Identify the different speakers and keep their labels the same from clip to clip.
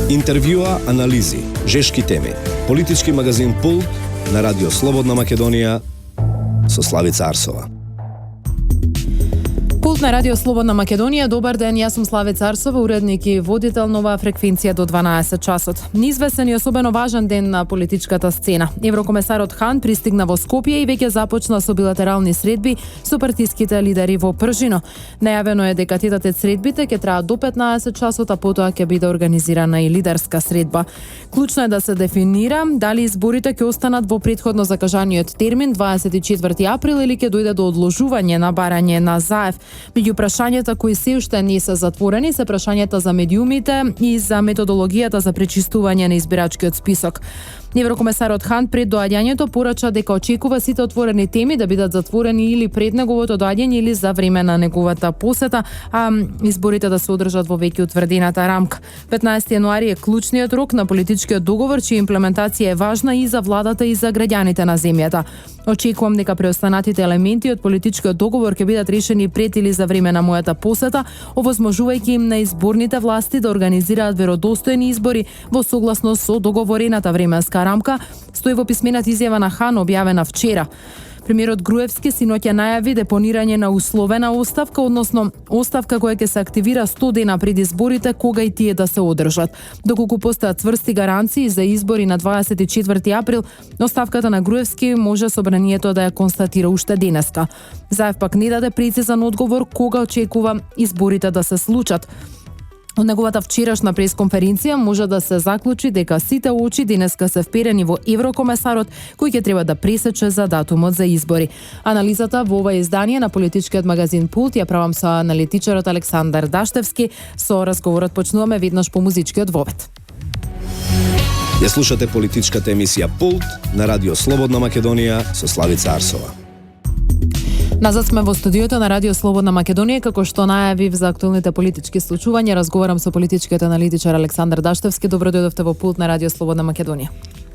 Speaker 1: Интервјуа, анализи, жешки теми. Политички магазин Пулт на Радио Слободна Македонија со Славица Арсова.
Speaker 2: Пулт на Радио Слободна Македонија, добар ден, јас сум Славица Арсова, уредник и водител на оваа фреквенција до 12 часот. Неизвестен и особено важен ден на политичката сцена. Еврокомесарот Хан пристигна во Скопје и веќе започна со билатерални средби со партиските лидери во Пржино. Најавено е дека тетите средбите ќе траат до 15 часот, а потоа ќе биде организирана и лидерска средба. Клучно е да се дефинира дали изборите ќе останат во претходно закажаниот термин 24 април или ќе дојде до одложување на барање на ЗАЕВ. Меѓу прашањата кои се уште не се затворени се прашањата за медиумите и за методологијата за пречистување на избирачкиот список. Еврокомесарот Хан пред доаѓањето порача дека очекува сите отворени теми да бидат затворени или пред неговото доаѓање или за време на неговата посета, а изборите да се одржат во веќе утврдената рамка. 15 јануари е клучниот рок на политичкиот договор, чија имплементација е важна и за владата и за граѓаните на земјата. Очекувам дека преостанатите елементи од политичкиот договор ќе бидат решени пред или за време на мојата посета, овозможувајќи им на изборните власти да организираат веродостојни избори во согласност со договорената временска рамка, стои во писмената изјава на Хан објавена вчера. Премиерот Груевски синоќа најави депонирање на условена оставка, односно оставка која ќе се активира 100 дена пред изборите, кога и тие да се одржат. Доколку постојат цврсти гаранции за избори на 24 април, оставката на Груевски може собранието да ја констатира уште денеска. ЗАЕВ пак не даде прецизен одговор кога очекува изборите да се случат. Од неговата вчерашна пресконференција може да се заклучи дека сите очи денеска се вперени во еврокомесарот, кој ќе треба да пресече за датумот за избори. Анализата во ова издание на политичкиот магазин Пулт ја правам со аналитичарот Александар Даштевски. Со разговорот почнуваме веднаш по музичкиот вовед.
Speaker 1: Ја слушате политичката емисија Пулт на Радио Слободна Македонија со Славица Арсова.
Speaker 2: Назад сме во студиото на Радио Слободна Македонија, како што најавив за актуелните политички случувања. Разговарам со политичкиот аналитичар Александар Даштевски. Добро дојдовте во Пулт на Радио Слободна Македонија.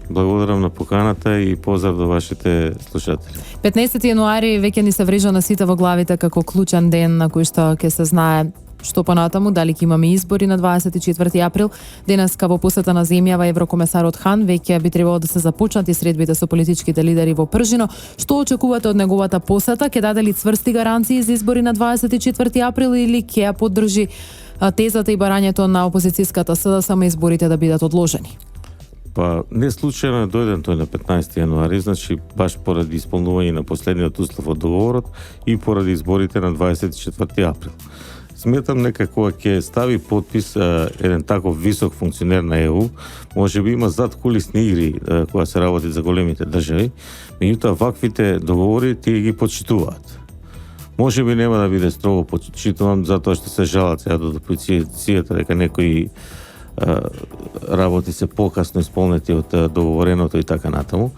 Speaker 3: Благодарам на поканата и поздрав до вашите слушатели.
Speaker 2: 15 јануари веќе ни се врежа на сите во главите како клучен ден на кој што ќе се знае што понатаму, дали ќе имаме избори на 24 април. Денеска во посета на земјава еврокомесарот Хан веќе би требало да се започнат и средбите со политичките лидери во Пржино. Што очекувате од неговата посета? Ќе даде ли цврсти гаранции за избори на 24 април или ќе ја поддржи тезата и барањето на опозицијската СДСМ изборите да бидат одложени?
Speaker 3: Па не случајно е дојден тој на 15 јануари, значи баш поради исполнување на последниот услов од договорот и поради изборите на 24 април. Сметам дека кога ќе стави подпис еден таков висок функционер на ЕУ, може би има задкулисни игри кога се работи за големите држави, меѓутоа ваквите договори тие ги почитуваат. Може би нема да биде строго почитуван, затоа што се жалат сега до опозицијата дека некои работи се покасно исполнети од договореното и така натаму.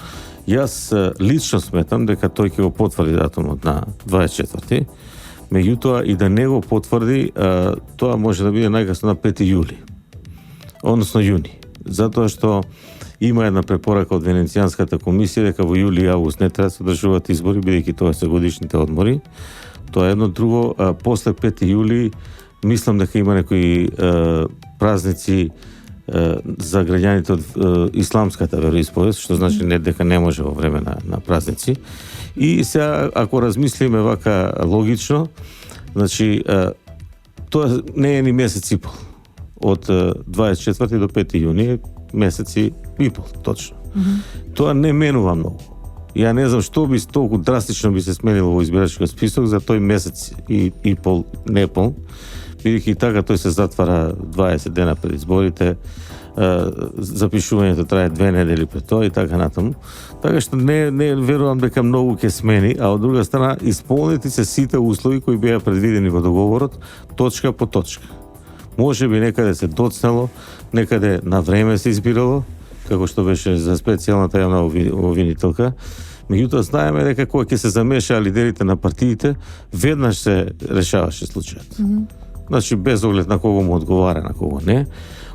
Speaker 3: Јас лично сметам дека тој ќе го потврди датумот на 24. Меѓутоа и да не го потврди, тоа може да биде најкасно на 5 јули, односно јуни. Затоа што има една препорака од Венецијанската комисија дека во јули и август не треба да се одржуваат избори, бидејќи тоа се годишните одмори. Тоа е едно друго. После 5 јули мислам дека има некои празници за граѓаните од исламската вероисповест, што значи не дека не може во време на празници. И сега, ако размислиме вака логично, значи, тоа не е ни месец и пол. Од 24 до 5 јуни месец и пол, точно. Тоа не менува многу. Ја не знам што би толку драстично би се сменило во избирачкиот список за тој месец и пол, не пол, бидејќи и така тој се затвара 20 дена пред изборите, запишувањето трае 2 недели пред тоа и така натаму. Така што не верувам дека многу ќе смени, а од друга страна исполнети се сите услови кои беа предвидени во договорот, точка по точка. Може би некаде се доцнело, некаде на време се избирало, како што беше за специјалната јавна обвинителка. Меѓутоа знаеме дека кога ќе се замешаа лидерите на партиите, веднаш се решаваше случајот. Значи без оглед на кого му одговара, на кого не.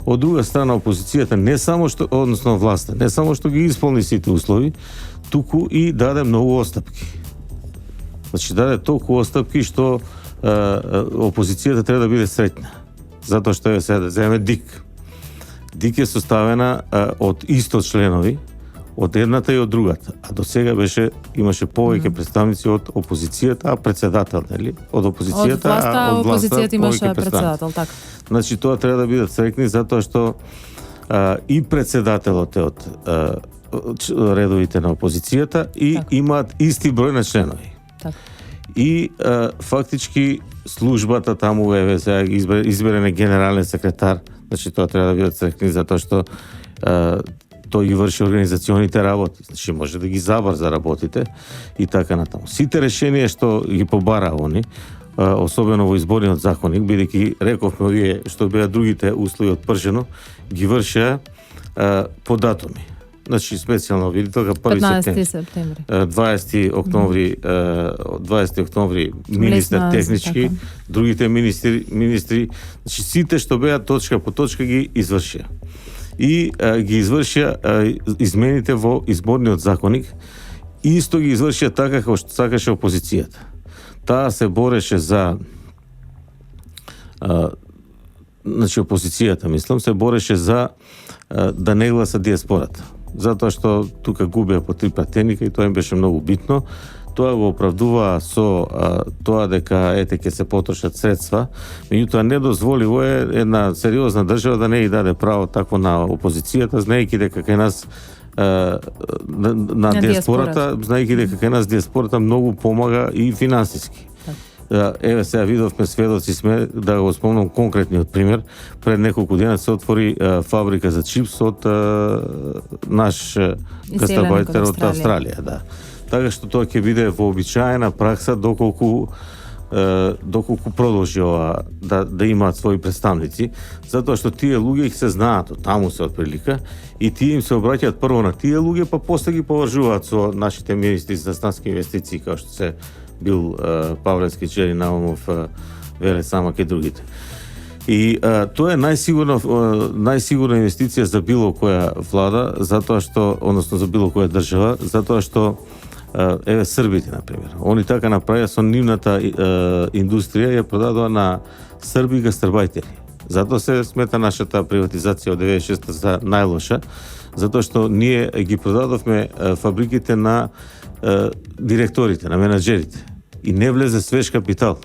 Speaker 3: Од друга страна опозицијата не само што, односно власта, не само што ги исполни сите услови, туку и даде многу остапки. Значи даде толку остапки што опозицијата треба да биде среќна. Затоа што е сега да земе ДИК. ДИК е составена од исто членови, од едната и од другата. А до сега имаше повеќе представници од опозицијата, а председател, нели? Од опозицијата,
Speaker 2: од опозицијата имаше председател, така.
Speaker 3: Значи тоа треба да бидат срекни затоа што и председателот е од редовите на опозицијата и
Speaker 2: така.
Speaker 3: Имаат исти број на членови.
Speaker 2: Така.
Speaker 3: И фактички службата таму сега изберен е генерален секретар, значи тоа треба да бидат срекни затоа што тој ги врши организационите работи, значи може да ги забрза работите и така натаму. Сите решенија што ги побара они, особено во изборниот законник, бидејќи рековме овие што беа другите услови од пржено, ги вршеа по датуми. Значи специјално видителка 1 септември, 20 октомври министер технички, така. Другите министри, значи сите што беа точка по точка ги извршија. И ги извршија измените во изборниот законник, исто ги извршија така како што сакаше опозицијата. Таа се бореше за значи опозицијата, мислам, се бореше за да не гласа диаспората. Затоа што тука губеа по 3 пратеника и тоа им беше многу битно. Тоа го оправдува со тоа дека ќе се потрошат средства, меѓутоа недозволиво е една сериозна држава да не ја даде право такво на опозицијата, знаејќи дека кај нас на диаспората, знаејќи дека кај нас диаспората многу помага и финансиски. Еве сега видовме, сведоци сме, да го спомнам конкретниот пример, пред неколку дена се отвори фабрика за чипс од наш гастарбајтер од Австралија, да. Така што тоа ќе биде вообичаена пракса доколку продолжи ова да имаат своји представници, затоа што тие луѓе их се знаат, таму се отприлика, и тие им се обраќаат прво на тие луѓе, па после ги поврзуваат со нашите министри за стански инвестиции, како што се бил Павлевски, Чери Наумов, Веле Самак и другите. И тоа е најсигурна инвестиција за било која влада, затоа што, односно за било која држава, затоа што еве србите, например. Они така направија со нивната индустрија, ја продадоа на срби гастарбајтери. Затоа се смета нашата приватизација од 96-та за најлоша, затоа што ние ги продадовме фабриките на директорите, на менаџерите. И не влезе свеж капитал.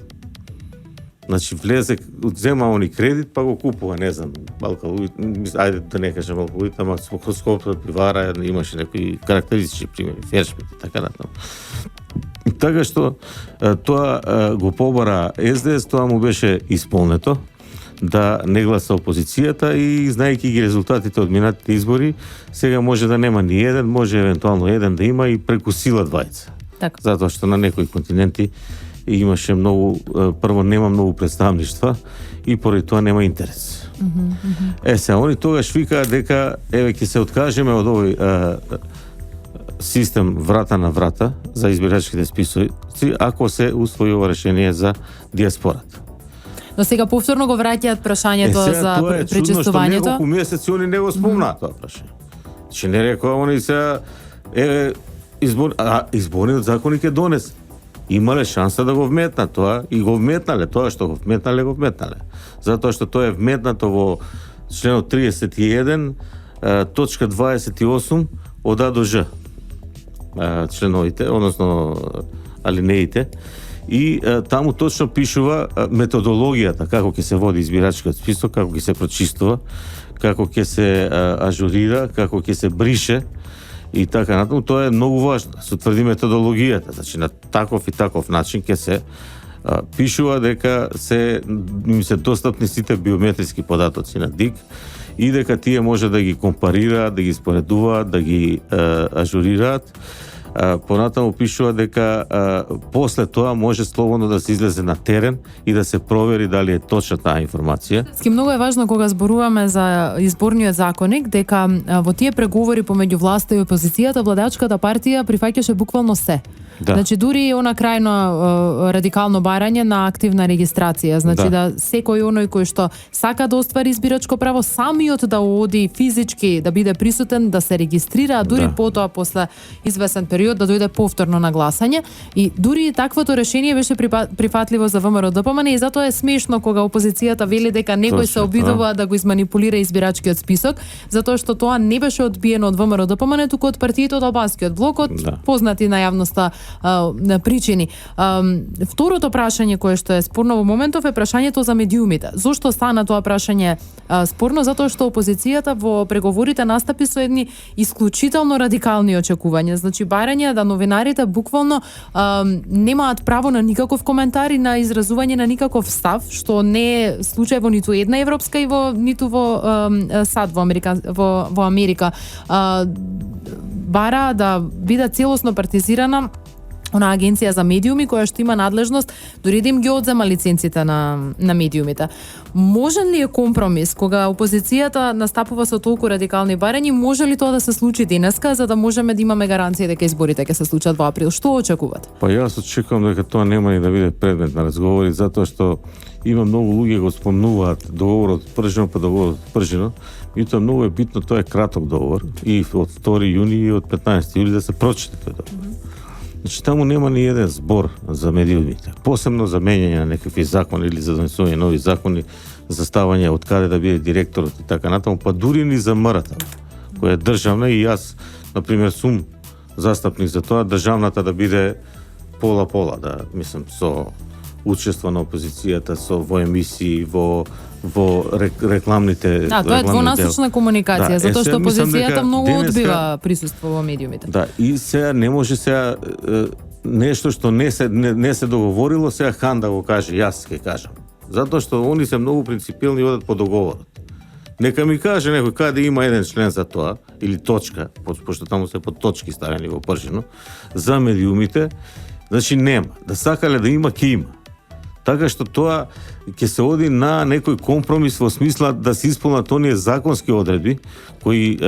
Speaker 3: Значи влезе, зема они кредит, па го купува, не знам, ајде да не кажем алкалоид, ама скопскопска пивара, имаше некои карактеристични примери, фершмит и така натаму. Така што тоа го побара СДС, тоа му беше исполнето, да не гласа опозицијата и знаејќи ги резултатите од минатите избори, сега може да нема ни еден, може евентуално еден да има и преку сила двајца.
Speaker 2: Так.
Speaker 3: Затоа што на некои континенти имаше многу, прво нема многу представништва и поради тоа нема интерес. Сега, они тогаш викаат дека еве ќе се откажеме од овој систем врата на врата за избирачките списови, ако се усвои ова решение за диаспората.
Speaker 2: Но сега повторно го враќаат прашањето за пречистувањето.
Speaker 3: Тоа е чудно што неколку месеци они не го спомнаат тоа прашање. Че не рекоа они сега изборниот законник е донес. Имале шанса да го вметнат тоа и го вметнале, тоа што го вметнале. Затоа што тоа е вметнато во членот 31, точка 28 од А до Ж. Членовите, односно алинеите. И таму точно пишува методологијата, како ќе се води избирачкиот список, како ќе се прочистува, како ќе се ажурира, како ќе се брише и така натаму. Тоа е многу важно. Се утврди методологијата, значи на таков и таков начин ќе се пишува дека им се достапни сите биометриски податоци на ДИК и дека тие може да ги компарираат, да ги споредуваат, да ги ажурираат. Понатаму пишува дека после тоа може слободно да се излезе на терен и да се провери дали е точна таа информација.
Speaker 2: Многу е важно кога зборуваме за изборниот законник дека во тие преговори помеѓу власта и опозицијата владачката партија прифаќаше буквално се.
Speaker 3: Да.
Speaker 2: Значи дури она крајно радикално барање на активна регистрација, значи да секој оној кој што сака да оствари избирачко право самиот да оди физички да биде присутен, да се регистрира, а дури потоа после извесен период да дојде повторно на гласање. И дури таквото решение беше прифатливо за ВМРО-ДПМН и затоа е смешно кога опозицијата вели дека некој се обидува да го изманипулира избирачкиот список, затоа што тоа не беше одбиено од ВМРО-ДПМН, туку од партијето од Албанскиот блок, од познати на јавноста причини. Второто прашање кое што е спорно во моментов е прашањето за медиумите. Зошто стана тоа прашање спорно? Затоа што опозицијата во преговорите настапи со едни исклучително радикални очекувања. Значи барање да новинарите буквално немаат право на никаков коментар и на изразување на никаков став, што не е случај во ниту една европска и ниту во САД во Америка. Бара да биде целосно партизирана она агенција за медиуми која што има надлежност дури да им ги одзема лиценците на медиумите. Можен ли е компромис кога опозицијата настапува со толку радикални барања? Може ли тоа да се случи денеска за да можеме да имаме гаранција дека изборите ќе се случат во април? Што очекувате?
Speaker 3: Па јас очекувам дека тоа нема ни да биде предмет на разговори, затоа што има многу луѓе го спомнуваат договорот Пржино па договорот Пржино. И тоа многу е битно, тоа е краток договор и од 2 јуни и од 15 јули да се прочита тој договор. Значи таму нема ни еден збор за медиумите, посебно за менење на некакви закони или за донесување нови закони, за ставање од каде да биде директорот и така натаму, па дури ни за МРТ, која е државна и јас, например, сум застапник за тоа државната да биде пола-пола, да, мислам, со учество на опозицијата, во емисии, во рекламните...
Speaker 2: тоа е двонасочна комуникација, затоа што опозицијата многу
Speaker 3: денеска
Speaker 2: одбива присуство во медиумите.
Speaker 3: Да, и сега не може сега нешто што не се договорило, сега Хан да го каже, јас ќе кажам. Затоа што они се многу принципилни и одат по договорот. Нека ми каже некој каде има еден член за тоа, или точка, пошто таму се по точки ставени во Пржино, за медиумите, значи нема. Да сакале да има, ќе има. Така што тоа ќе се оди на некој компромис во смисла да се исполнат оние законски одредби кои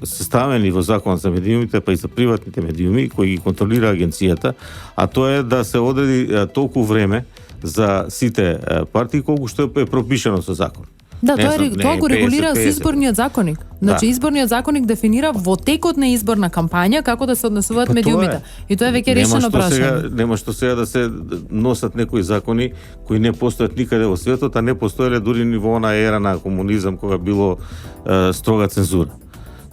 Speaker 3: се ставени во Законот за медиумите, па и за приватните медиуми кои ги контролира агенцијата, а тоа е да се одреди толку време за сите партии колку што е пропишано со закон.
Speaker 2: Да, тоа го регулира со изборниот законник. Значи изборниот законник дефинира во текот на изборна кампања како да се однесуваат медиумите. И тоа е веќе решено прашање.
Speaker 3: Нема што сега да се носат некои закони кои не постојат никаде во светот, а не постоеле дури ни во она ера на комунизам кога било строга цензура.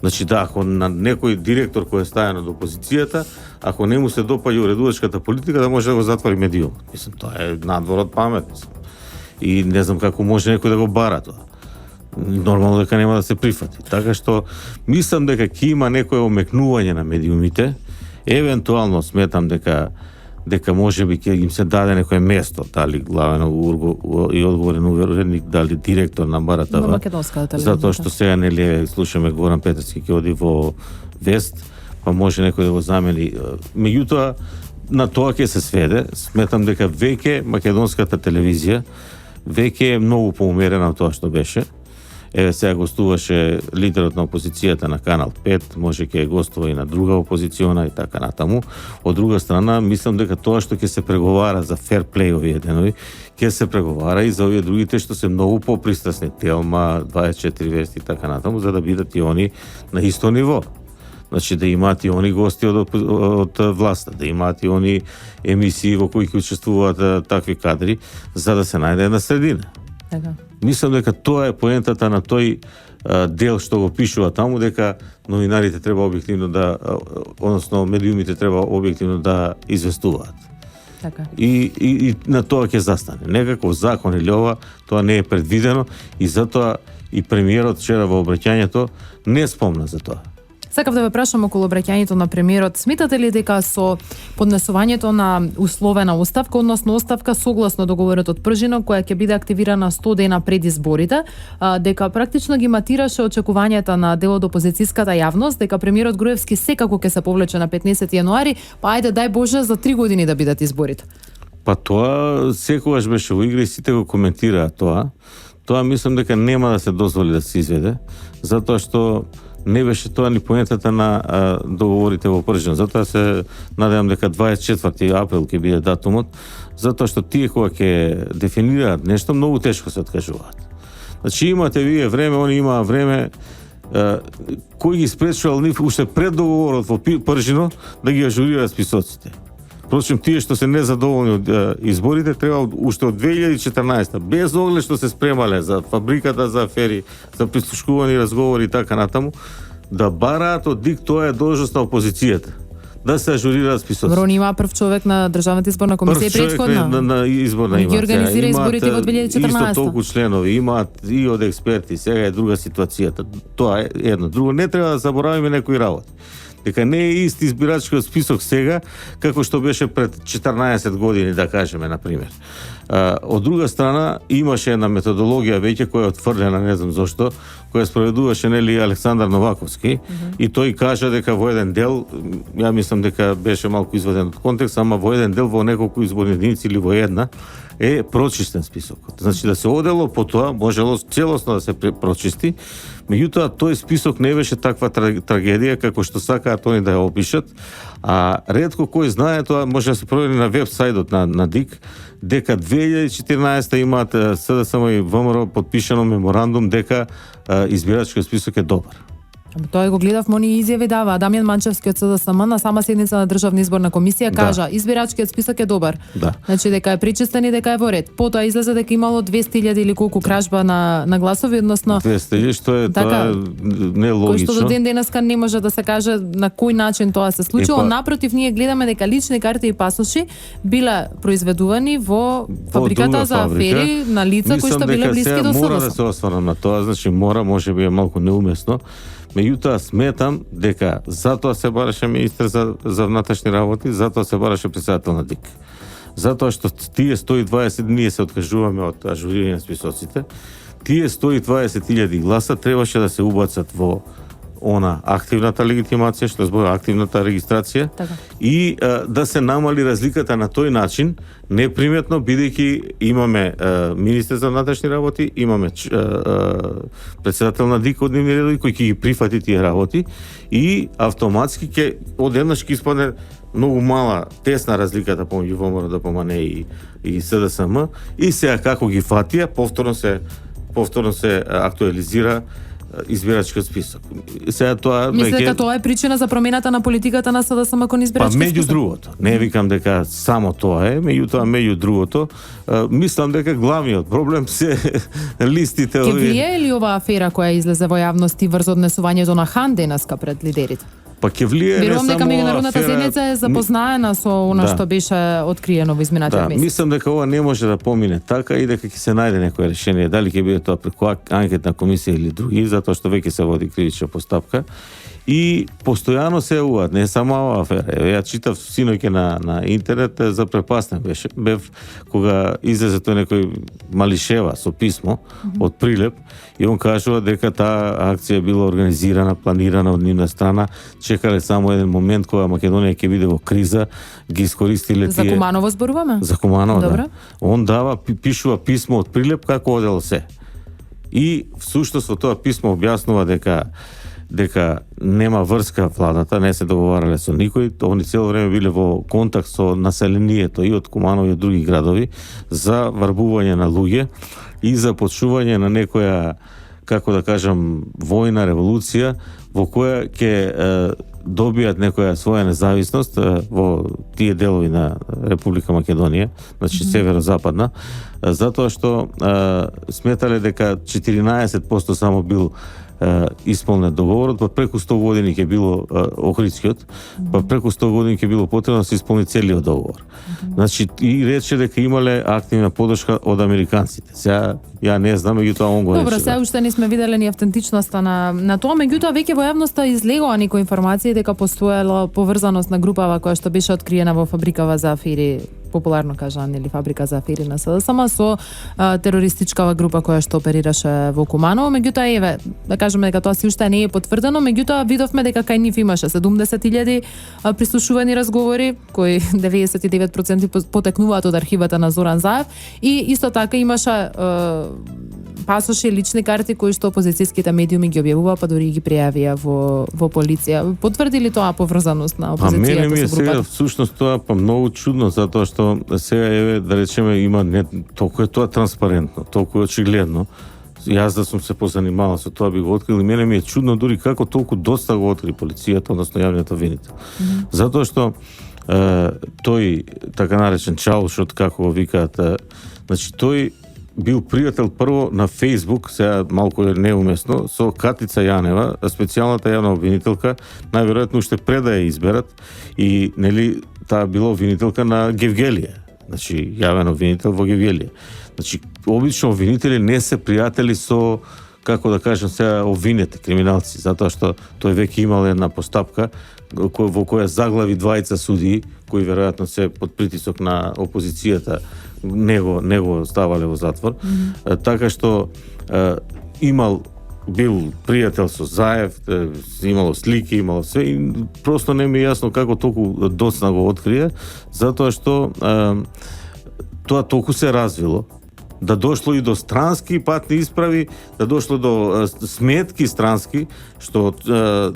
Speaker 3: Значи да, ако на некој директор кој е стајан од опозицијата, ако не му се допаѓа уредувачката политика, да може да го затвори медиумот. Мислам, тоа е надвор од памет. И не знам како може некој да го бара тоа. Нормално дека нема да се прифати. Така што мислам дека ќе има некое омекнување на медиумите, евентуално сметам дека можеби ќе им се даде некое место, дали главен и одговорен уредник, дали директор на МРТВ. Затоа што сега нели слушаме Горан Петрски ќе оди во Вест, па може некој да го замени. Меѓутоа на тоа ќе се сведе. Сметам дека веќе македонската телевизија веќе е многу поумерена од тоа што беше. Еве сега гостуваше лидерот на опозицијата на Канал 5, може ќе гостува и на друга опозициона и така натаму. Од друга страна, мислам дека тоа што ќе се преговара за фер плей овие денови, ќе се преговара и за овие другите што се многу попристрасни, Телма, 24 вести и така натаму, за да бидат и они на исто ниво. Значи да имаат и они гости од власта, да имаат и они емисии во кои ќе учествуваат такви кадри, за да се најде една средина.
Speaker 2: Така.
Speaker 3: Мислам дека тоа е поентата на тој дел што го пишува таму, дека новинарите треба објективно да, односно медиумите треба објективно да известуваат.
Speaker 2: Така.
Speaker 3: И на тоа ќе застане. Некаков закон или ова, тоа не е предвидено и затоа и премиерот вчера во обраќањето не спомна за тоа.
Speaker 2: Сакав да ве прашам околу обраќањето на премиерот. Сметате ли дека со поднесувањето на условена оставка, односно оставка согласно договорот од Пржино, која ќе биде активирана 100 дена пред изборите, дека практично ги матираше очекувањата на дел од опозицијската јавност, дека премиерот Груевски секако ќе се повлече на 15 јануари, па ајде дај Боже за 3 години да бидат изборите?
Speaker 3: Па тоа секогаш беше во игра и сите го коментираа тоа. Тоа мислам дека нема да се дозволи да се изведе, затоа што не беше тоа ни поентата на договорите во Пржин. Затоа се надевам дека 24 април ќе биде датумот, затоа што тие кога ќе дефинираат нешто, многу тешко се откажуваат. Значи имате вие време, они имаа време, кој ги спречувал нив уште пред договорот во Пржино да ги ажурираат списоците. Впрочем, тие што се незадоволни од изборите треба уште од 2014 без оглед што се спремале за фабриката за афери, за прислушкувани разговори и така натаму, да бараат од ДИК, тоа е должност на опозицијата, да се ажурираат списоците.
Speaker 2: Врони има прв човек на Државната изборна комисија предходна.
Speaker 3: На изборна има.
Speaker 2: Ги организира изборите во 2014.
Speaker 3: Исто толку членови имаат и од експерти, сега е друга ситуацијата. Тоа е едно. Друго, не треба да заборавиме некои работи. Дека не е ист избирачкиот список сега како што беше пред 14 години, да кажеме, на пример. Од друга страна, имаше една методологија веќе која е отврдена, не знам зошто, која спроведуваше нели Александар Новаковски, и тој кажа дека во еден дел, ја мислам дека беше малку изваден од контекст, ама во еден дел, во неколку изборни единици или во една, е прочистен списокот. Значи да се одело по тоа, можело целосно да се прочисти, меѓутоа тој список не беше таква трагедија како што сакаат они да ја опишат, а ретко кој знае, тоа може да се провери на веб сајтот на ДИК, дека 2014 имаат СДСМ и ВМРО подпишано меморандум дека избирачкиот список е добар.
Speaker 2: Тоа го гледав, они изјави дава. Дамјан Манчевски од СДСМ на сама седница на Државна изборна комисија кажа, избирачкиот список е добар.
Speaker 3: Да.
Speaker 2: Значи дека е причистен и дека е во ред. Потоа излезе дека имало 200.000 или колку кражба на гласови, односно
Speaker 3: 200.000, што е
Speaker 2: така,
Speaker 3: тоа не логично.
Speaker 2: Кој што до ден денеска не може да се каже на кој начин тоа се случило. Напротив, ние гледаме дека лични карти и пасоши биле произведувани во фабриката за афери на лица кои што биле блиски до СДСМ.
Speaker 3: Мора да се осврнам на тоа, значи можеби е малку неумесно. Меѓутоа сметам дека затоа се бараше министер за внатрешни работи, затоа се бараше претседател на ДИК. Затоа што тие 120 дни се откажуваме од ажурирање на списоците, тие 120.000 гласа требаше да се убацат во она активната легитимација, што зборува активната регистрација,
Speaker 2: така,
Speaker 3: и да се намали разликата на тој начин, неприметно, бидејќи имаме министер за внатрешни работи, имаме претседател на ДИК од нивни редови кој ќе ги прифати тие работи и автоматски ќе одеднаш ќе испадне многу мала, тесна разликата помеѓу ВМРО, ДПМН и СДСМ, и сега како ги фатија, повторно се актуализира избирачкиот список. Сега тоа
Speaker 2: мислите тоа е причина за промената на политиката на СДСМ кон избирачкиот список?
Speaker 3: Меѓу другото, не викам дека само тоа е, меѓу другото, мислам дека главниот проблем се листите.
Speaker 2: Ке влие ли ова афера која излезе во јавност и врз однесувањето на Хан денеска пред лидерите?
Speaker 3: Па ќе влие не само
Speaker 2: дека меѓународната заедница е запознаена со она што беше откриено во изминатиот месец.
Speaker 3: Мислам дека ова не може да помине така и дека ќе се најде некое решение, дали ќе биде тоа преку анкетна комисија или други, затоа што веќе се води кривична постапка. И постојано се јавуваат, не само оваа афера. Ја читав синоќа на интернет, запрепастен бев кога излезе тој некој Малишева со писмо од Прилеп, и он кажува дека таа акција била организирана, планирана од нивна страна, чекале само еден момент кога Македонија ќе биде во криза, ги искористиле тие.
Speaker 2: За Куманово зборуваме?
Speaker 3: За Куманово,
Speaker 2: да.
Speaker 3: Он пишува писмо од Прилеп како одело се. И всушност во тоа писмо објаснува дека нема врска владата, не се договарале со никој, они цело време биле во контакт со населението и од Куманово и од други градови за варбување на луѓе и за почување на некоја, како да кажам, војна револуција во која ќе добијат некоја своја независност во тие делови на Република Македонија, значи северо-западна, затоа што сметале дека 14% само бил исполнет договорот, па преку 100 години ќе било Охридскиот, па преку 100 години ќе било потребно да се исполни целиот договор. Значи, и рече дека имале активна подршка од американците. Сега, ја не знам, меѓутоа он го рече.
Speaker 2: Добро, сега уште не сме виделе ни автентичноста на тоа, меѓутоа веќе во јавноста излегува некои информации дека постоела поврзаност на групава која што беше откриена во фабрикава за афери, популарно кажан, или фабрика за афери на СДСМ со терористичкава група која што оперираше во Куманово, меѓутоа еве, да кажеме дека тоа си уште не е потврдено, меѓутоа видовме дека кај нив имаше 70.000 прислушувани разговори, кои 99% потекнуваат од архивата на Зоран Заев, и исто така имаше пасоши и лични карти кои што опозицијските медиуми ги објавува, па дури ги пријавија во полиција. Потврди ли тоа поврзаност на опозицијата со групата?
Speaker 3: Мене ми е сега всушност тоа па многу чудно, затоа што сега еве да речеме има не толку е тоа транспарентно, толку е очигледно. Јас да сум се позанимавал со тоа би го открил и мене ми е чудно дури како толку доста го откри полицијата, односно јавниот обвинител. Затоа што тој така наречен Чаушот, како го викаат, значи тој бил пријател прво на Facebook, сега малку е неуместно, со Катица Јанева, специјалната јавна обвинителка, најверојатно уште пред да ја изберат, и нели таа била обвинителка на Гевгелија, значи јавен обвинител во Гевгелија. Значи обично обвинители не се пријатели со, како да кажем сега, обвинети криминалци, затоа што тој веќе имал една постапка во која заглави двајца судии кои веројатно се под притисок на опозицијата него ставале во затвор. Така што бил пријател со Заев, имало слики, имало све, и просто не ми е јасно како толку доцна го открие, затоа што тоа толку се развило, да дошло и до странски патни исправи, да дошло до сметки странски, што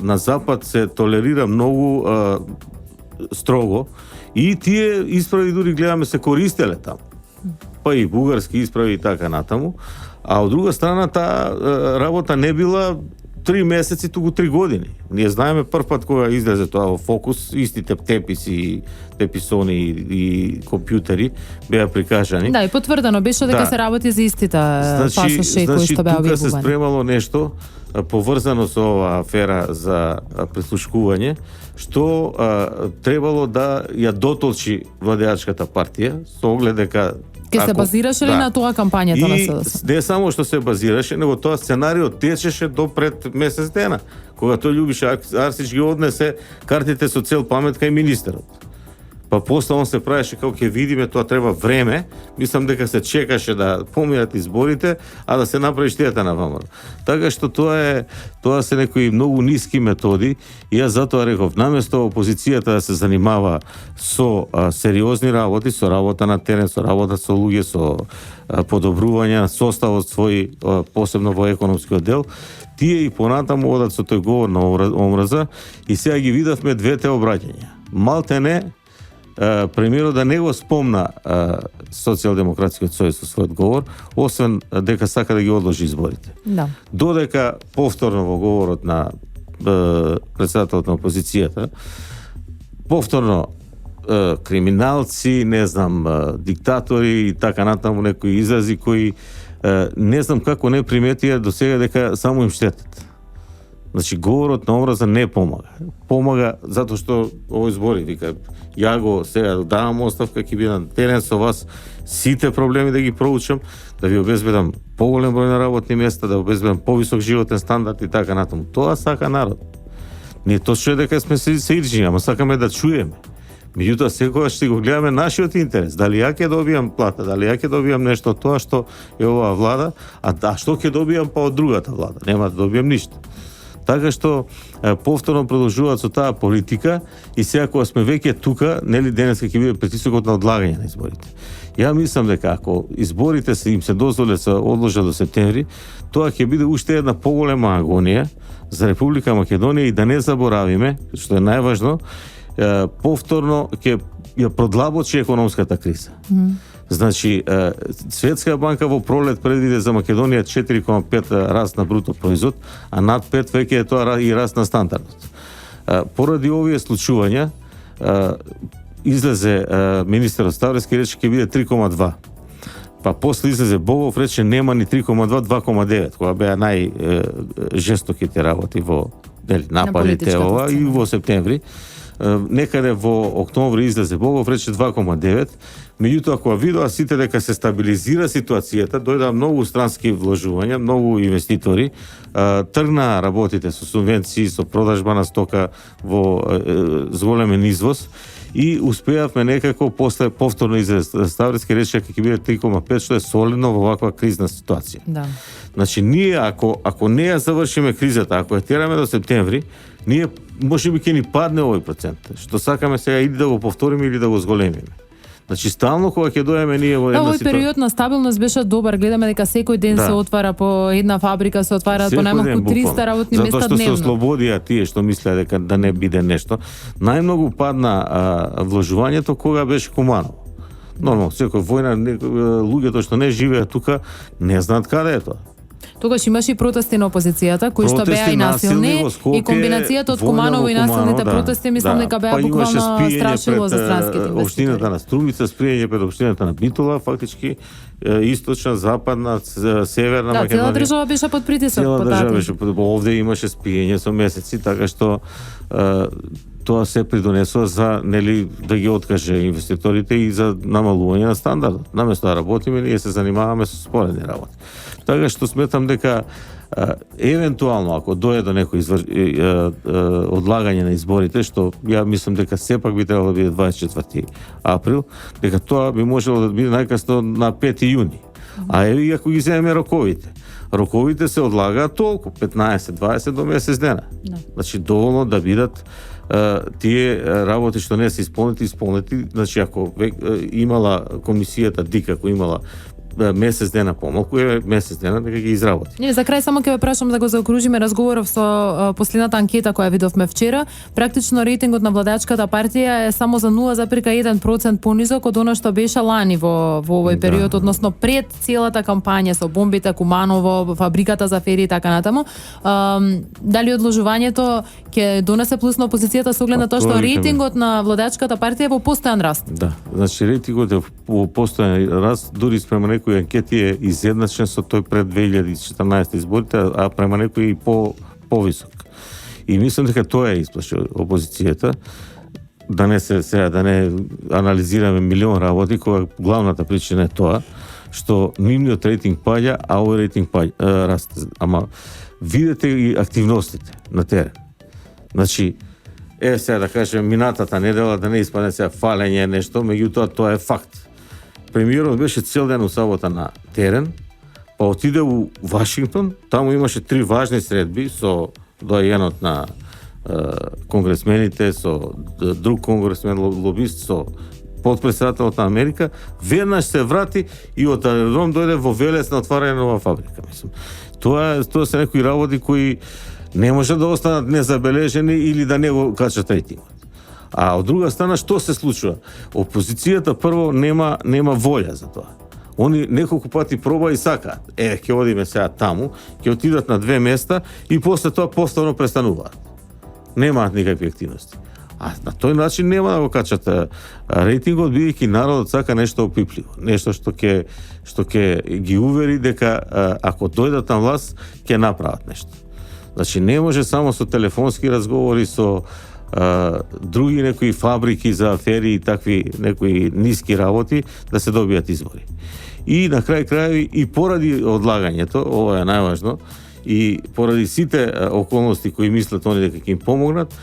Speaker 3: на Запад се толерира многу строго, и тие исправи дури гледаме се користеле таму. Па и бугарски исправи и така натаму. А од друга страна таа работа не била 3 месеци, туку 3 години. Ние знаеме прв пат кога излезе тоа во фокус, истите теписи, теписони и компјутери беа прикажани.
Speaker 2: Да, и потврдено беше дека се работи за истите пасоши кои што беа објавувани.
Speaker 3: Тука се спремало нешто поврзано со оваа афера за прислушкување, што требало да ја дотолчи владеачката партија, со оглед дека
Speaker 2: Ке се базираше ли на тоа кампањата на СДС?
Speaker 3: Не само што се базираше, него тоа сценарио течеше до пред месец дена, кога тој Љубиша Арсич ги однесе картите со цел паметка и министерот. Па после он се правеше како ќе видиме, тоа треба време, мислам дека се чекаше да поминат изборите, а да се направи штета на ВМРО. Така што тоа се некои многу ниски методи, и јас затоа реков, наместо опозицијата да се занимава со сериозни работи, со работа на терен, со работа со луѓе, со подобрување на составот свој, посебно во економскиот дел, тие и понатаму одат со тој говор на омраза, и сега ги видавме двете обраќања. Малтене премиерот да не го спомна Социјалдемократскиот сојуз со својот говор, освен дека сака да ги одложи изборите.
Speaker 2: Да.
Speaker 3: Додека повторно во говорот на председателот на опозицијата, повторно криминалци, не знам, диктатори и така натаму, некои изрази кои не знам како не приметија до сега дека само им штетат. Значи, говорот на омраза не помага. Помага затоа што овој збори, вика, ја го сега давам оставка, ќе бидам на терен со вас, сите проблеми да ги проучам, да ви обезбедам поголем број на работни места, да обезбедам повисок животен стандард и така натаму. Тоа сака народ. Не точно е дека сме се иржи, ама сакаме да чуеме. Меѓутоа, секогаш ќе го гледаме нашиот интерес. Дали ја ќе добијам плата, дали ја ќе добијам нешто од тоа што е оваа влада, а што ќе добијам па од другата влада? Нема да добијам ништо. Така што повторно продолжуваат со таа политика, и сега кога сме веќе тука, нели денеска ќе биде притисокот на одлагање на изборите. Ја мислам дека ако изборите им се дозволат се одложат до септември, тоа ќе биде уште една поголема агонија за Република Македонија, и да не заборавиме, што е најважно, повторно ќе ја продлабочи економската криза. Значи, Светска банка во пролет предвиде за Македонија 4,5 раст на бруто производ, а над 5 веќе е тоа и раст на стандардот. Поради овие случувања, излезе министерот Ставрески и рече ќе биде 3,2. Па после излезе Богов, рече нема ни 3,2, 2,9, кога беа најжестоките работи во нападите ова и во септември. Некаде во октомври излезе Богов, рече 2,9. Меѓутоа, кога видоа сите дека се стабилизира ситуацијата, дојдоа многу странски вложувања, многу инвеститори, тргнаа работите со субвенции, со продажба на стока во зголемен извоз, и успеавме некако после повторно излезе Ставрески рече дека ќе биде 3,5, што е солидно во ваква кризна ситуација.
Speaker 2: Да.
Speaker 3: Значи, ние ако не ја завршиме кризата, ако ја тераме до септември, ние можеби ќе ни падне овој процент. Што сакаме сега или да го повториме или да го зголемиме. Значи стално кога ќе доеме ние во една
Speaker 2: овој период на стабилност беше добар. Гледаме дека секој ден се отвара по една фабрика, се отвараат по најмалку 300 работни места
Speaker 3: дневно. Затоа што се ослободија тие што мислеа дека да не биде нешто. Најмногу падна вложувањето кога беше Куманово. Нормално, секој војна, луѓето што не живеат тука не знаат каде е тоа.
Speaker 2: Тогаш имаше и протести на опозицијата, кои што беа и насилни, и комбинацијата од Куманово и насилните протести, мислам дека беа буквално страшило за странските инвеститори.
Speaker 3: Општината на Струмица, сприење пред општината на Битола, фактички источна, западна, северна Македонија.
Speaker 2: Цела држава беше под притисок.
Speaker 3: Цела држава беше овде имаше спиење со месеци, така што тоа се придонесува за да ги откаже инвеститорите и за намалување на стандардот. Наместо да работиме, ние се занимаваме со споредни работи. Така што сметам дека евентуално ако дое до некој одлагање на изборите, што ја мислам дека сепак би требало да биде 24 април, дека тоа би можело да биде најкасно на 5 јуни. А еви ако ги земеме роковите. Роковите се одлагаат толку 15-20 до месец дена. Значи доволно да бидат тие работи што не се исполнети. Значи ако имала комисијата ДИК, ако имала месец дена помалку, месец дена дека ги изработи.
Speaker 2: Не, за крај само ќе ве прашам да го заокружиме разговоров со последната анкета која видовме вчера. Практично рейтингот на владачката партија е само за 0,1% понизок од она што беше лани во овој период, односно пред целата кампања со бомбите, Куманово, фабриката за фери и така натаму. Дали одложувањето ќе донесе плюс на опозицијата со оглед на тоа што рейтингот на владачката партија е во постојан раст?
Speaker 3: Да, значи рейтингот е во постојан раст, дури спрема некои анкети е изедначен со тој пред 2014 изборите, а према некои и повисок. И мислам дека тоа е исплаши опозицијата, да не анализираме милион работи, кога главната причина е тоа што нивниот рейтинг паѓа, а овој рейтинг расте. Ама видете и активностите на терен. Значи, сега да кажем минатата недела да не испадне сега фалење нешто, меѓутоа тоа е факт. Премиерот беше цел ден у сабота на терен, па отиде у Вашингтон, таму имаше 3 важни средби со доајенот на конгресмените, со друг конгресмен лобист, со подпредседателот на Америка, веднаш се врати и од аеродром дојде во Велес на отварање на нова фабрика, мислам. Тоа се некои работи кои не може да останат незабележени или да не го качат рейтингот. А од друга страна, што се случува? Опозицијата прво нема волја за тоа. Они неколку пати проба и сакаат. Ќе одиме сега таму, ќе отидат на 2 места и после тоа повторно престануваат. Немаат никакви активности. А на тој начин нема да го качат рейтингот, бидејќи народот сака нешто опипливо, нешто што ќе ги увери дека ако дојдат на власт, ќе направат нешто. Значи не може само со телефонски разговори, со други некои фабрики за афери и такви некои ниски работи да се добијат избори. И на крај крајови и поради одлагањето, ова е најважно, и поради сите околности кои мислат они дека ќе им помогнат,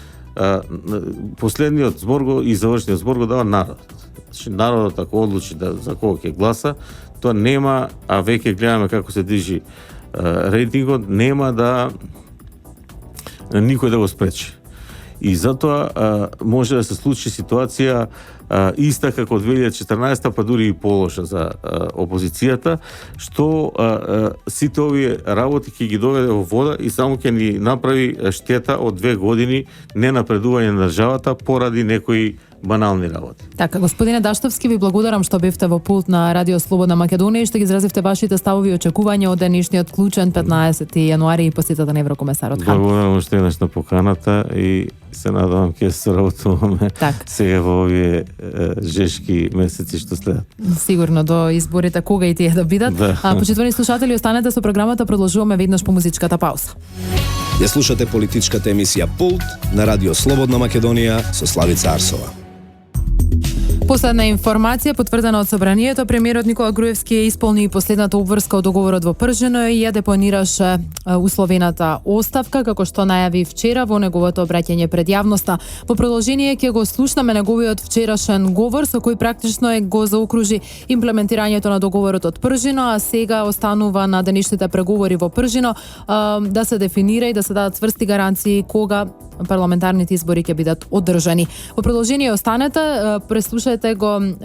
Speaker 3: последниот збор и завршниот збор го дава народот. Значи народот ако одлучи за кого ќе гласа, тоа нема, а веќе гледаме како се движи рейтингот, нема да никој да го спречи. И затоа може да се случи ситуација иста како 2014, па дури и полоша за опозицијата, што сите овие работи ќе ги доведе во вода и само ќе ни направи штета од 2 години ненапредување на државата поради некои банални работи.
Speaker 2: Така, господине Даштовски, ви благодарам што бевте во пулт на Радио Слободна Македонија и што ги изразивте вашите ставови и очекувања од денешниот клучен 15 јануари и посетата на еврокомесарот Хан.
Speaker 3: Благодарам уште еднаш на поканата и се надевам ќе соработуваме сега во овие жешки месеци што следат.
Speaker 2: Сигурно до изборите, кога и тие да бидат. Почитувани слушатели, останете со програмата, продолжуваме веднаш по музичката пауза.
Speaker 1: Ја слушате политичката емисија Пулт на Радио Слободна Македонија со Славица Арсова.
Speaker 2: Последна информација потврдена од собранието, премиерот Никола Груевски ја исполни последната обврска од договорот во Пржино и ја депонираше условената оставка, како што најави вчера во неговото обраќање пред јавноста. Во продолжение ќе го слушнаме неговиот вчерашен говор со кој практично го заокружи имплементирањето на договорот од Пржино, а сега останува на денешните преговори во Пржино да се дефинира и да се дадат цврсти гаранции кога парламентарните избори ќе бидат одржани. Во продолжение останете, преслушајте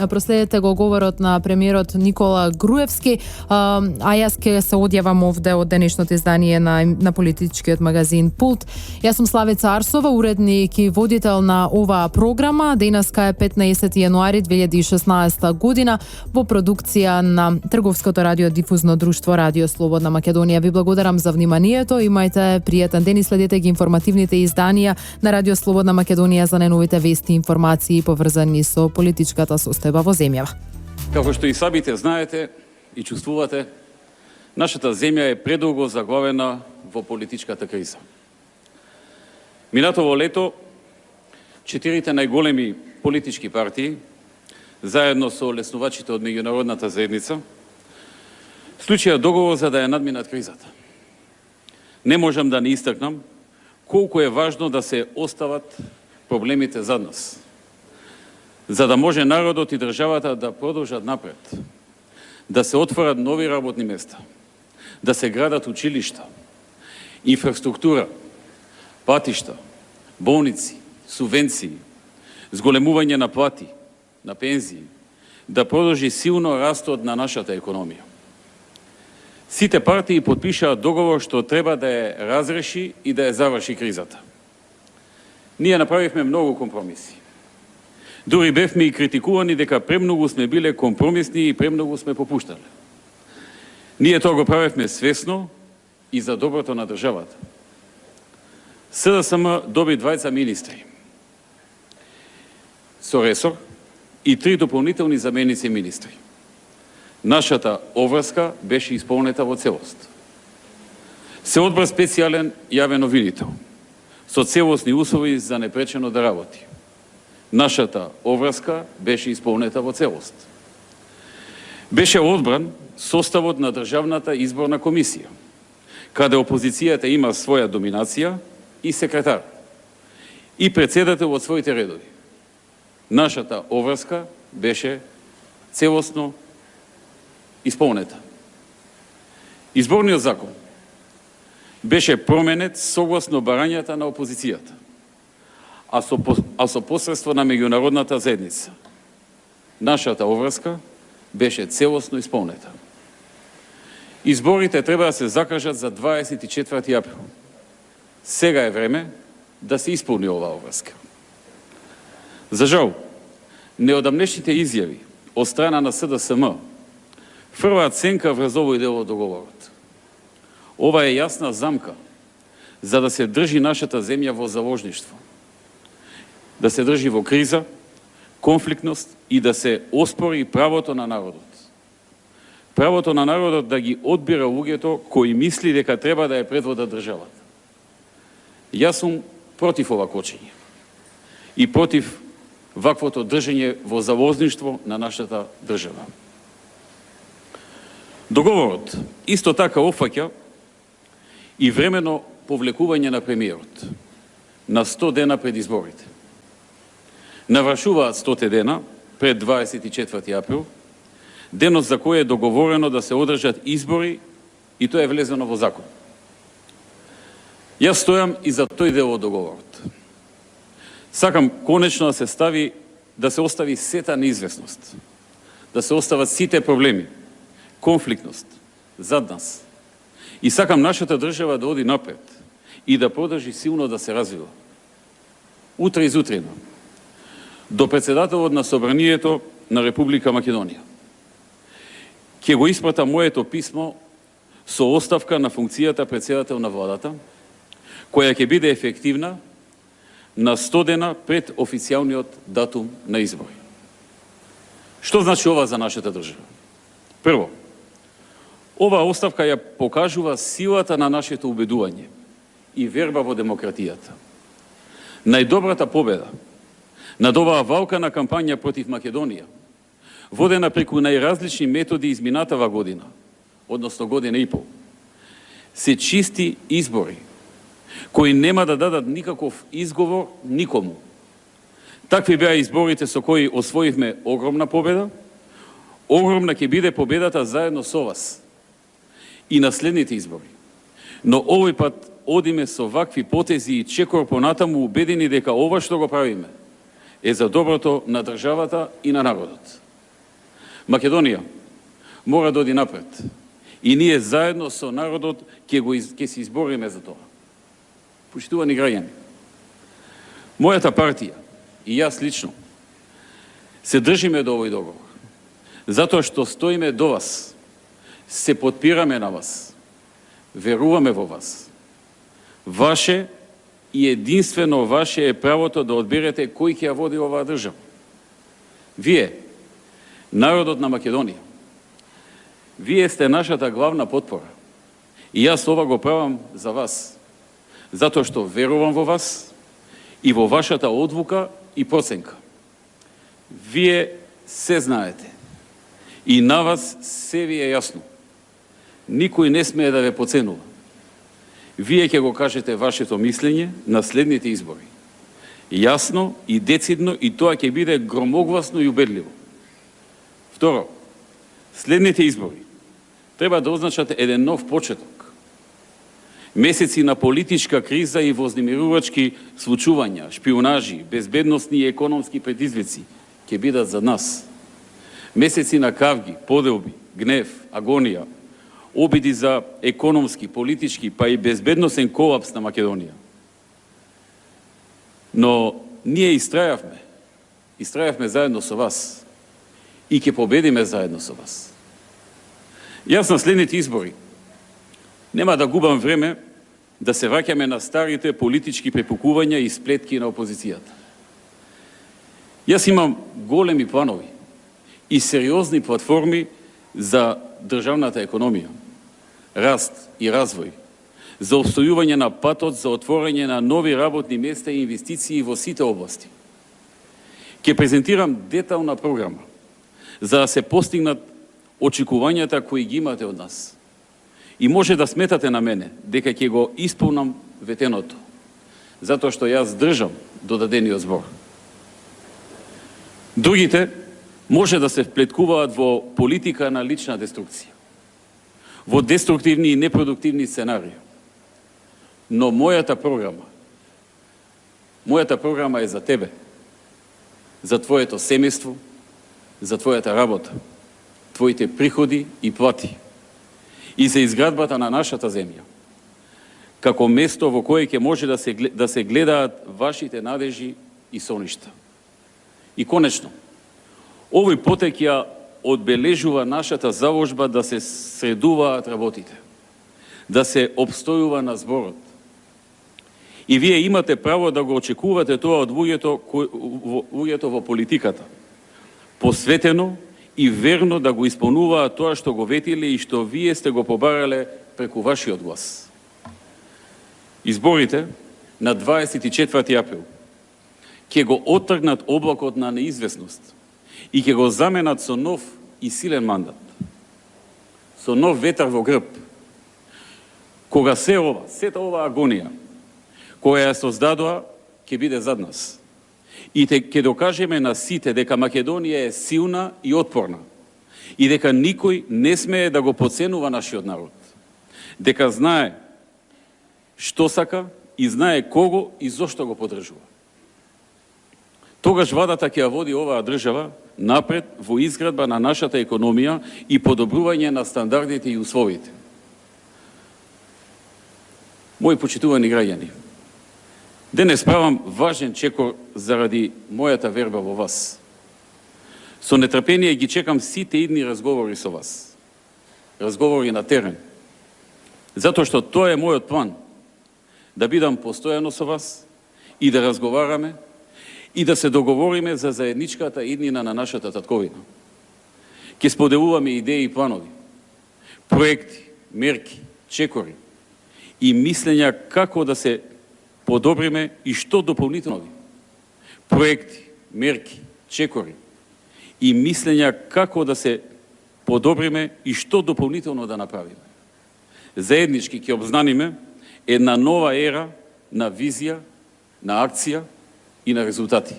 Speaker 2: проследете го говорот на премиерот Никола Груевски, а јас ќе се одјавам овде од денешното издание на политичкиот магазин Пулт. Јас сум Славица Арсова, уредник и водител на оваа програма. Денеска е 15 јануари 2016 година во продукција на Трговското радиодифузно друштво Радио Слободна Македонија. Ви благодарам за вниманието. Имајте пријатен ден и следете ги информативните изданија на Радио Слободна Македонија за најновите вести и информации поврзани со политичката состојба во земјава.
Speaker 4: Како што и самите знаете и чувствувате, нашата земја е предолго заглавена во политичката криза. Минатово лето, 4 најголеми политички партии, заедно со леснувачите од меѓународната заедница, склучија договор за да ја надминат кризата. Не можам да не истакнам колку е важно да се остават проблемите зад нас, за да може народот и државата да продолжат напред, да се отворат нови работни места, да се градат училишта, инфраструктура, патишта, болници, субвенции, зголемување на плати, на пензии, да продолжи силно растот на нашата економија. Сите партии подпишаа договор што треба да ја разреши и да ја заврши кризата. Ние направивме многу компромиси. Дури бевме и критикувани дека премногу сме биле компромисни и премногу сме попуштале. Ние тоа го правевме свесно и за доброто на државата. СДСМ доби 2 министри со ресор и 3 дополнителни заменици министри. Нашата обврска беше исполнета во целост. Се одбра специјален јавен обвинител со целосни услови за непречено да работи. Нашата обврска беше исполнета во целост. Беше одбран составот на Државната изборна комисија, каде опозицијата има своја доминација и секретар, и председател од своите редови. Нашата обврска беше целосно исполнета. Изборниот закон беше променет согласно барањата на опозицијата, а со посредство на меѓународната заедница. Нашата обврска беше целосно исполнета. Изборите треба да се закажат за 24 април. Сега е време да се исполни оваа обврска. За жал, неодамнешните изјави од страна на СДСМ фрваат сенка врз овој дел од договорот. Ова е јасна замка за да се држи нашата земја во заложништво, да се држи во криза, конфликтност и да се оспори правото на народот. Правото на народот да ги одбира луѓето кои мисли дека треба да ја предводат државата. Јас сум против ова кочење и против ваквото држење во заложништво на нашата држава. Договорот исто така опфаќа и времено повлекување на премиерот на 100 дена пред изборите. Навршуваат 100 дена пред 24 април, денот за кој е договорено да се одржат избори и тоа е влезено во закон. Јас стојам и за тој дел од договорот. Сакам конечно да се остави сета неизвестност, да се остават сите проблеми, конфликтност зад нас. И сакам нашата држава да оди напред и да продолжи силно да се развива. Утре изутрина, до председателот на Собранието на Република Македонија, ќе го испрата моето писмо со оставка на функцијата председател на владата, која ќе биде ефективна на 100 дена пред официјалниот датум на избори. Што значи ова за нашата држава? Прво, оваа оставка ја покажува силата на нашето убедување и верба во демократијата. Најдобрата победа над оваа валкана кампања против Македонија, водена преку најразлични методи изминатава година, односно година и пол, се чисти избори, кои нема да дадат никаков изговор никому. Такви беа изборите со кои освоивме огромна победа, огромна ќе биде победата заедно со вас и на следните избори. Но овој пат одиме со вакви потези и чекор понатаму убедени дека ова што го правиме е за доброто на државата и на народот. Македонија мора да оди напред. И ние заедно со народот ќе се избориме за тоа. Почитувани граѓани, мојата партија и јас лично се држиме до овој договор, затоа што стоиме до вас, се подпираме на вас, веруваме во вас. Ваше и единствено ваше е правото да одберете кој ќе ја води оваа држава. Вие, народот на Македонија, вие сте нашата главна потпора. И јас ова го правам за вас, затоа што верувам во вас и во вашата одлука и проценка. Вие се знаете и на вас се ви е јасно. Никој не смее да ве поценува. Вие ќе го кажете вашето мислење на следните избори. Јасно и децидно, и тоа ќе биде громогласно и убедливо. Второ, следните избори треба да означат еден нов почеток. Месеци на политичка криза и вознемирувачки случувања, шпионажи, безбедносни и економски предизвици ќе бидат за нас. Месеци на кавги, поделби, гнев, агонија, обиди за економски, политички, па и безбедносен колапс на Македонија. Но ние истрајавме заедно со вас и ќе победиме заедно со вас. Јас на следните избори нема да губам време да се враќаме на старите политички препукувања и сплетки на опозицијата. Јас имам големи планови и сериозни платформи за државната економија, раст и развој, за обстојување на патот за отворање на нови работни места и инвестиции во сите области. Ќе презентирам детална програма за да се постигнат очекувањата кои ги имате од нас. И може да сметате на мене дека ќе го исполнам ветеното, затоа што јас држам до дадениот збор. Другите може да се вплеткуваат во политика на лична деструкција, во деструктивни и непродуктивни сценарии. Но мојата програма е за тебе, за твоето семејство, за твојата работа, твоите приходи и плати и за изградбата на нашата земја, како место во кое ќе може да се гледаат вашите надежи и соништа. И конечно, овој потек ја одбележува нашата заложба да се средуваат работите, да се обстојува на зборот. И вие имате право да го очекувате тоа од луѓето во политиката, посветено и верно да го исполнуваат тоа што го ветиле и што вие сте го побарале преку вашиот глас. Изборите на 24 април ќе го оттргнат облакот на неизвестност и ќе го заменат со нов и силен мандат, со нов ветар во грб, кога сета ова агонија, која ја создадоа, ќе биде зад нас. И ќе докажеме на сите дека Македонија е силна и отпорна и дека никој не смее да го подценува нашиот народ. Дека знае што сака и знае кого и зошто го поддржува. Тогаш владата ќе ја води оваа држава напред во изградба на нашата економија и подобрување на стандардите и условите. Мои почитувани граѓани, денес правам важен чекор заради мојата верба во вас. Со нетрпение ги чекам сите идни разговори со вас. Разговори на терен. Затоа што тоа е мојот план. Да бидам постојано со вас и да разговараме и да се договориме за заедничката иднина на нашата татковина. Ќе споделуваме идеи и планови, проекти, мерки, чекори и мислења како да се подобриме и што дополнително. Проекти, мерки, чекори и мислења како да се подобриме и што дополнително да направиме. Заеднички ќе обзнаниме една нова ера на визија, на акција и на резултати.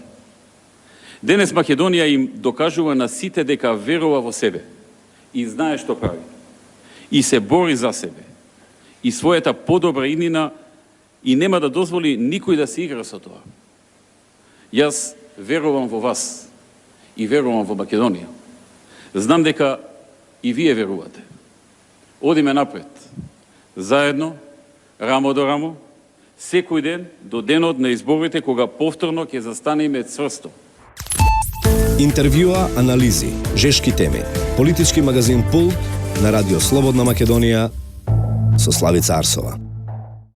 Speaker 4: Денес Македонија им докажува на сите дека верува во себе и знае што прави. И се бори за себе и својата подобра иднина и нема да дозволи никој да се игра со тоа. Јас верувам во вас и верувам во Македонија. Знам дека и вие верувате. Одиме напред. Заедно, рамо до рамо, секој ден до денот на изборите кога повторно ќе застанеме цврсто.
Speaker 1: Интервјуа, анализи, жешки теми. Политички магазин Пул на Радио Слободна Македонија со Славица Арсова.